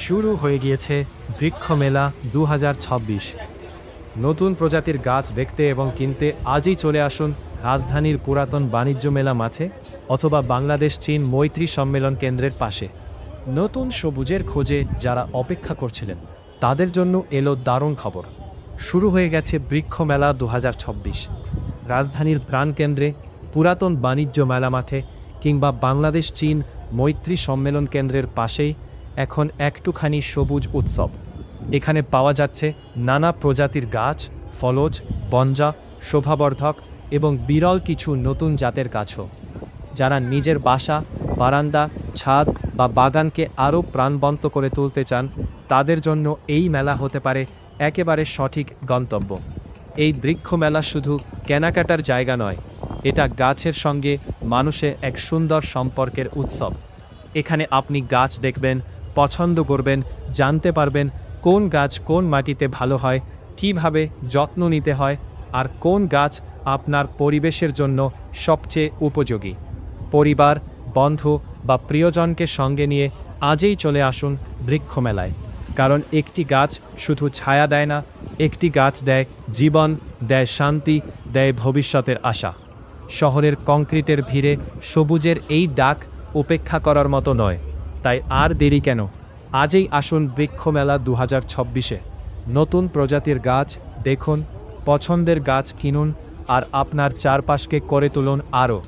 শুরু হয়ে গিয়েছে বৃক্ষ মেলা 2026। নতুন প্রজাতির গাছ দেখতে এবং কিনতে আজই চলে আসুন রাজধানীর পুরাতন বাণিজ্য মেলা মাঠে অথবা বাংলাদেশ চীন মৈত্রী সম্মেলন কেন্দ্রের পাশে। নতুন সবুজের খোঁজে যারা অপেক্ষা করছিলেন তাদের জন্য এলো দারুণ খবর। শুরু হয়ে গেছে বৃক্ষ মেলা 2026। রাজধানীর প্রাণকেন্দ্রে পুরাতন বাণিজ্য মেলা মাঠে কিংবা বাংলাদেশ চীন মৈত্রী সম্মেলন কেন্দ্রের পাশেই এখন একটুখানি সবুজ উৎসব। এখানে পাওয়া যাচ্ছে নানা প্রজাতির গাছ, ফলজ, বনজা, শোভাবর্ধক এবং বিরল কিছু নতুন জাতের গাছও। যারা নিজের বাসা, বারান্দা, ছাদ বা বাগানকে আরও প্রাণবন্ত করে তুলতে চান তাদের জন্য এই মেলা হতে পারে একেবারে সঠিক গন্তব্য। এই বৃক্ষ মেলা শুধু কেনাকাটার জায়গা নয়, এটা গাছের সঙ্গে মানুষের এক সুন্দর সম্পর্কের উৎসব। এখানে আপনি গাছ দেখবেন, পছন্দ করবেন, জানতে পারবেন কোন গাছ কোন মাটিতে ভালো হয়, কীভাবে যত্ন নিতে হয় আর কোন গাছ আপনার পরিবেশের জন্য সবচেয়ে উপযোগী। পরিবার, বন্ধু বা প্রিয়জনকে সঙ্গে নিয়ে আজই চলে আসুন বৃক্ষ মেলায়, কারণ একটি গাছ শুধু ছায়া দেয় না, একটি গাছ দেয় জীবন, দেয় শান্তি, দেয় ভবিষ্যতের আশা। শহরের কংক্রিটের ভিড়ে সবুজের এই ডাক উপেক্ষা করার মতো নয়, তাই আর দেরি কেন? আজই আসুন বৃক্ষ মেলা 2026-এ। নতুন প্রজাতির গাছ দেখুন, পছন্দের গাছ কিনুন আর আপনার চারপাশকে করে তুলুন আরও